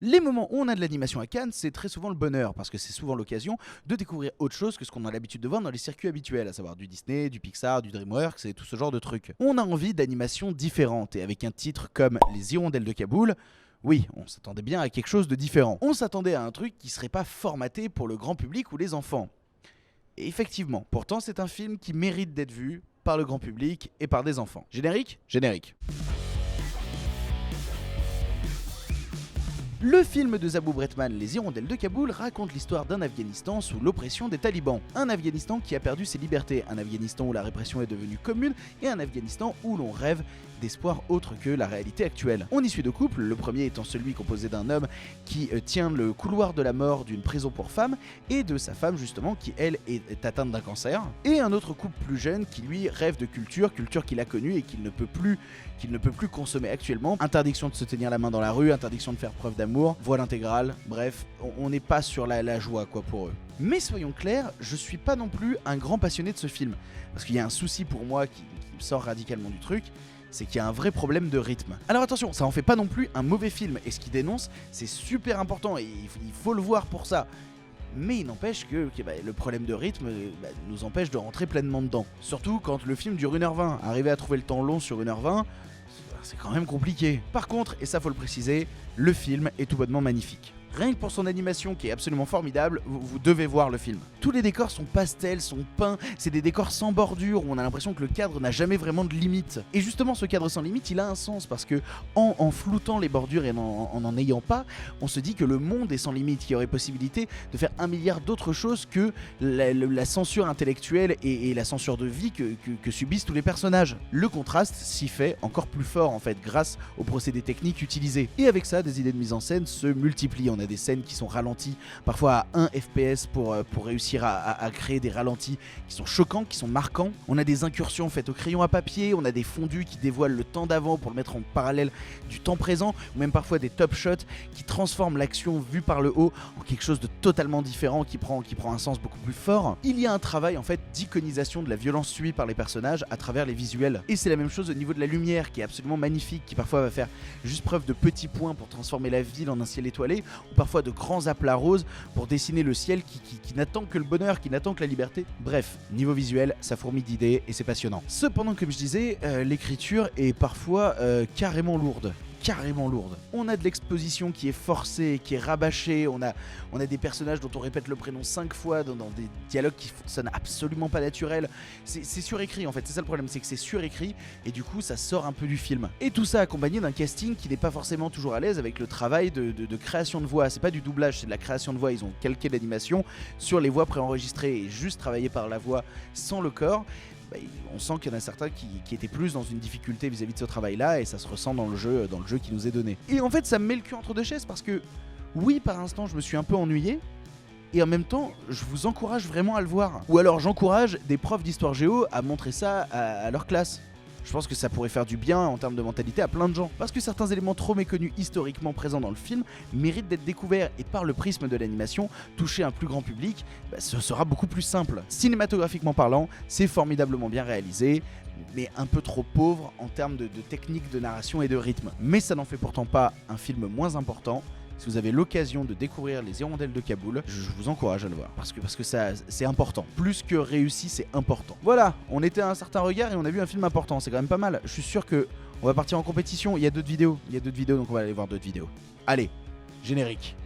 Les moments où on a de l'animation à Cannes, c'est très souvent le bonheur, parce que c'est souvent l'occasion de découvrir autre chose que ce qu'on a l'habitude de voir dans les circuits habituels, à savoir du Disney, du Pixar, du DreamWorks et tout ce genre de trucs. On a envie d'animations différentes, et avec un titre comme Les Hirondelles de Kaboul, oui, on s'attendait bien à quelque chose de différent. On s'attendait à un truc qui serait pas formaté pour le grand public ou les enfants. Et effectivement, pourtant c'est un film qui mérite d'être vu par le grand public et par des enfants. Générique ? Générique. Le film de Zabou Bretman, Les Hirondelles de Kaboul, raconte l'histoire d'un Afghanistan sous l'oppression des talibans. Un Afghanistan qui a perdu ses libertés, un Afghanistan où la répression est devenue commune, et un Afghanistan où l'on rêve d'espoir autre que la réalité actuelle. On y suit deux couples, le premier étant celui composé d'un homme qui tient le couloir de la mort d'une prison pour femmes, et de sa femme justement qui elle est atteinte d'un cancer, et un autre couple plus jeune qui lui rêve de culture qu'il a connue et qu'il ne peut plus consommer actuellement. Interdiction de se tenir la main dans la rue, interdiction de faire preuve d'amour, voile intégrale, bref, on n'est pas sur la joie quoi pour eux. Mais soyons clairs, je suis pas non plus un grand passionné de ce film, parce qu'il y a un souci pour moi qui me sort radicalement du truc, c'est qu'il y a un vrai problème de rythme. Alors attention, ça en fait pas non plus un mauvais film, et ce qu'il dénonce, c'est super important, et il faut le voir pour ça. Mais il n'empêche que le problème de rythme nous empêche de rentrer pleinement dedans. Surtout quand le film dure 1h20. Arriver à trouver le temps long sur 1h20, c'est quand même compliqué. Par contre, et ça faut le préciser, le film est tout bonnement magnifique. Rien que pour son animation qui est absolument formidable, vous devez voir le film. Tous les décors sont pastels, sont peints, c'est des décors sans bordure où on a l'impression que le cadre n'a jamais vraiment de limite. Et justement, ce cadre sans limite, il a un sens parce que en floutant les bordures et en ayant pas, on se dit que le monde est sans limite, qu'il y aurait possibilité de faire 1 milliard d'autres choses que la censure intellectuelle et la censure de vie que subissent tous les personnages. Le contraste s'y fait encore plus fort en fait grâce aux procédés techniques utilisés. Et avec ça, des idées de mise en scène se multiplient. On a des scènes qui sont ralenties, parfois à 1 FPS pour réussir à créer des ralentis qui sont choquants, qui sont marquants. On a des incursions faites au crayon à papier, on a des fondus qui dévoilent le temps d'avant pour le mettre en parallèle du temps présent, ou même parfois des top shots qui transforment l'action vue par le haut en quelque chose de totalement différent, qui prend un sens beaucoup plus fort. Il y a un travail en fait d'iconisation de la violence subie par les personnages à travers les visuels. Et c'est la même chose au niveau de la lumière qui est absolument magnifique, qui parfois va faire juste preuve de petits points pour transformer la ville en un ciel étoilé, ou parfois de grands aplats roses pour dessiner le ciel qui n'attend que le bonheur, qui n'attend que la liberté. Bref, niveau visuel, ça fourmille d'idées et c'est passionnant. Cependant, comme je disais, l'écriture est parfois carrément lourde. On a de l'exposition qui est forcée, qui est rabâchée, on a des personnages dont on répète le prénom 5 fois dans des dialogues qui sonnent absolument pas naturels. C'est surécrit en fait, c'est ça le problème, c'est que c'est surécrit et du coup ça sort un peu du film. Et tout ça accompagné d'un casting qui n'est pas forcément toujours à l'aise avec le travail de création de voix. C'est pas du doublage, c'est de la création de voix, ils ont calqué l'animation sur les voix préenregistrées et juste travaillé par la voix sans le corps. On sent qu'il y en a certains qui étaient plus dans une difficulté vis-à-vis de ce travail-là et ça se ressent dans le jeu qui nous est donné. Et en fait, ça me met le cul entre deux chaises parce que, oui, par instant, je me suis un peu ennuyé et en même temps, je vous encourage vraiment à le voir. Ou alors, j'encourage des profs d'histoire géo à montrer ça à leur classe. Je pense que ça pourrait faire du bien en termes de mentalité à plein de gens. Parce que certains éléments trop méconnus historiquement présents dans le film méritent d'être découverts et par le prisme de l'animation, toucher un plus grand public, ce sera beaucoup plus simple. Cinématographiquement parlant, c'est formidablement bien réalisé, mais un peu trop pauvre en termes de technique de narration et de rythme. Mais ça n'en fait pourtant pas un film moins important. Si vous avez l'occasion de découvrir Les Hirondelles de Kaboul, je vous encourage à le voir. Parce que ça, c'est important. Plus que réussi, c'est important. Voilà, on était à un certain regard et on a vu un film important. C'est quand même pas mal. Je suis sûr que on va partir en compétition. Il y a d'autres vidéos, donc on va aller voir d'autres vidéos. Allez, générique.